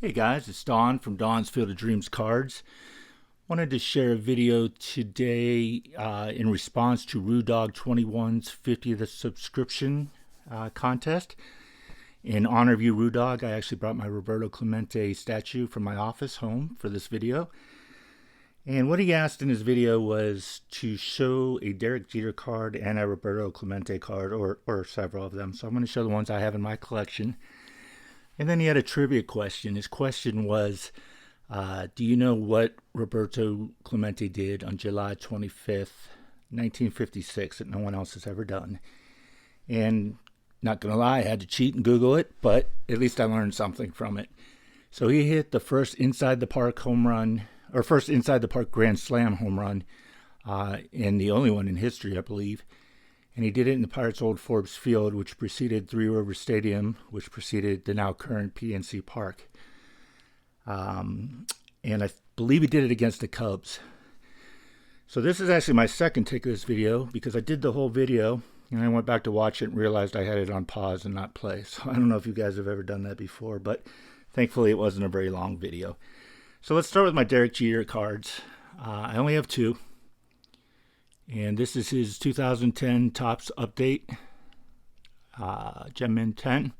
Hey guys, it's Don from Don's Field of Dreams Cards. Wanted to share a video today in response to Rudog 21's 50th subscription contest. In honor of you, Rudog, I actually brought my Roberto Clemente statue from my office home for this video. And what he asked in his video was to show a Derek Jeter card and a Roberto Clemente card, or several of them. So I'm going to show the ones I have in my collection. And then he had a trivia question. His question was, do you know what Roberto Clemente did on July 25th, 1956 that no one else has ever done? And not going to lie, I had to cheat and Google it, but at least I learned something from it. So he hit the first inside the park home run, or first inside the park grand slam home run, and the only one in history, I believe. And he did it in the Pirates' old Forbes Field, which preceded Three Rivers Stadium, which preceded the now current PNC Park. And I believe he did it against the Cubs. So this is actually my second take of this video, because I did the whole video, and I went back to watch it and realized I had it on pause and not play. So I don't know if you guys have ever done that before, but thankfully it wasn't a very long video. So let's start with my Derek Jeter cards. I only have two. And this is his 2010 Topps update, Gem Mint 10.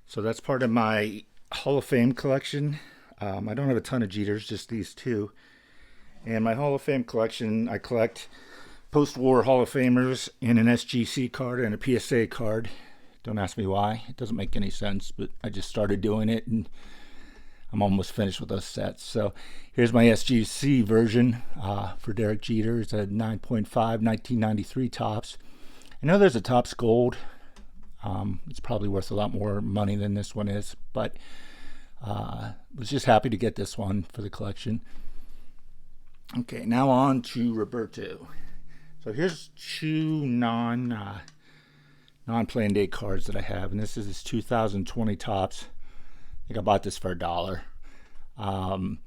So that's part of my Hall of Fame collection. I don't have a ton of Jeters, just these two. And my Hall of Fame collection, I collect post-war Hall of Famers and an SGC card and a PSA card. Don't ask me why. It doesn't make any sense, but I just started doing it, and I'm almost finished with those sets. So here's my SGC version for Derek Jeter. It's a 9.5 1993 Topps. I know there's a Topps Gold. It's probably worth a lot more money than this one is, but was just happy to get this one for the collection. Okay, now on to Roberto. So here's two non-playing day cards that I have, and this is his 2020 Topps. I think I bought this for $1.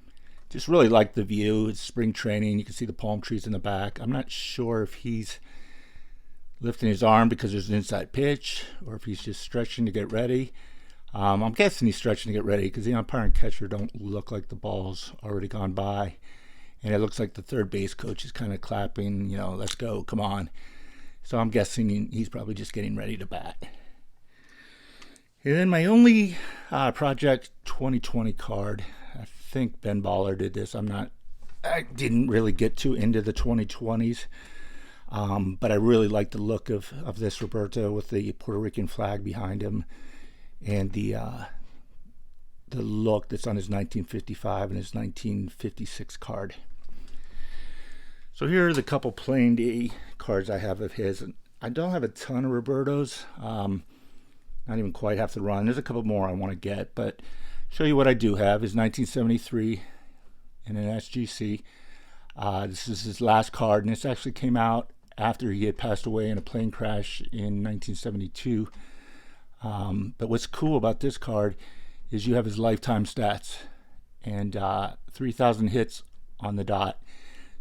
Just really like the view. It's spring training. You can see the palm trees in the back. I'm not sure if he's lifting his arm because there's an inside pitch, or if he's just stretching to get ready. I'm guessing he's stretching to get ready because the umpire and catcher don't look like the ball's already gone by. And it looks like the third base coach is kind of clapping, let's go, come on. So I'm guessing he's probably just getting ready to bat. And then my only Project 2020 card, I think Ben Baller did this. I didn't really get too into the 2020s, but I really like the look of this Roberto with the Puerto Rican flag behind him, and the look that's on his 1955 and his 1956 card. So here are the couple plain day cards I have of his. And I don't have a ton of Robertos. Not even quite half the run. There's a couple more I want to get, but show you what I do have is 1973 in an SGC. This is his last card, and this actually came out after he had passed away in a plane crash in 1972. But what's cool about this card is you have his lifetime stats, and 3,000 hits on the dot.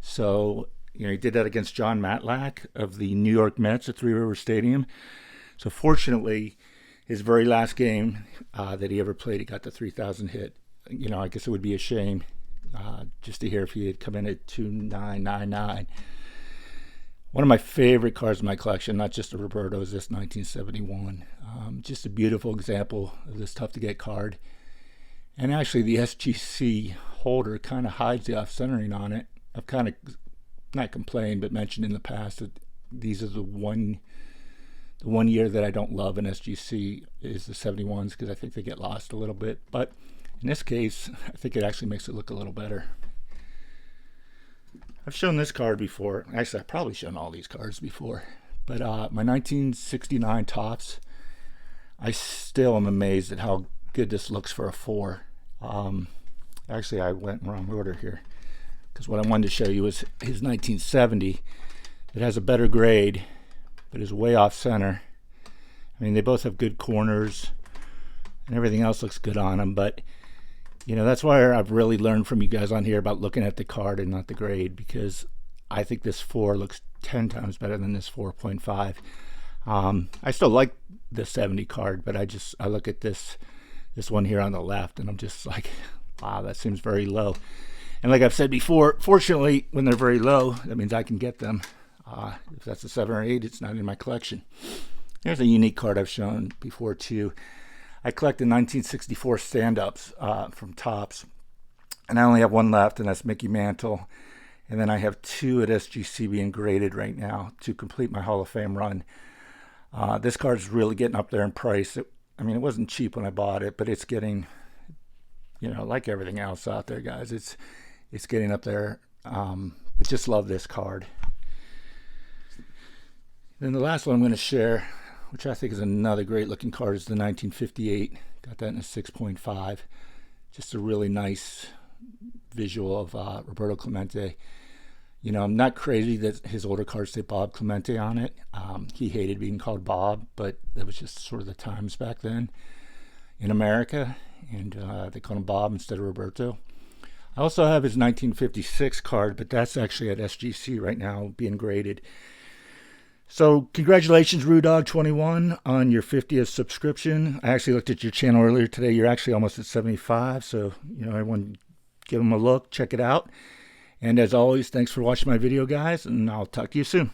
So, he did that against John Matlack of the New York Mets at Three Rivers Stadium. So fortunately, his very last game that he ever played, he got the 3,000 hit. I guess it would be a shame just to hear if he had come in at 2,999. One of my favorite cards in my collection, not just a Roberto, is this 1971. Just a beautiful example of this tough to get card. And actually, the SGC holder kind of hides the off-centering on it. I've kind of not complained, but mentioned in the past that these are the one year that I don't love in SGC is the 71s, because I think they get lost a little bit. But in this case, I think it actually makes it look a little better. I've shown this card before. Actually, I've probably shown all these cards before. But my 1969 Topps, I still am amazed at how good this looks for a 4. Actually, I went in wrong order here, because what I wanted to show you is his 1970. It has a better grade, but is way off center. I mean, they both have good corners, and everything else looks good on them. But that's why I've really learned from you guys on here about looking at the card and not the grade, because I think this 4 looks 10 times better than this 4.5. I still like the 70 card, but I look at this this one here on the left, and I'm just like, wow, that seems very low. And like I've said before, fortunately, when they're very low, that means I can get them. If that's a 7 or 8, it's not in my collection. Here's a unique card I've shown before too. I collected 1964 stand-ups from Topps, and I only have one left, and that's Mickey Mantle. And then I have 2 at SGC being graded right now to complete my Hall of Fame run. This card's really getting up there in price. I mean, it wasn't cheap when I bought it, but it's getting, you know, like everything else out there, guys. It's getting up there. But just love this card. Then the last one I'm going to share, which I think is another great looking card, is the 1958. Got that in a 6.5. Just a really nice visual of Roberto Clemente. You know, I'm not crazy that his older cards say Bob Clemente on it. He hated being called Bob, but that was just sort of the times back then in America, and they called him Bob instead of Roberto. I also have his 1956 card, but that's actually at SGC right now being graded. So congratulations, Rudog21, on your 50th subscription. I actually looked at your channel earlier today. You're actually almost at 75, so you know, everyone give them a look, check it out. And as always, thanks for watching my video, guys, and I'll talk to you soon.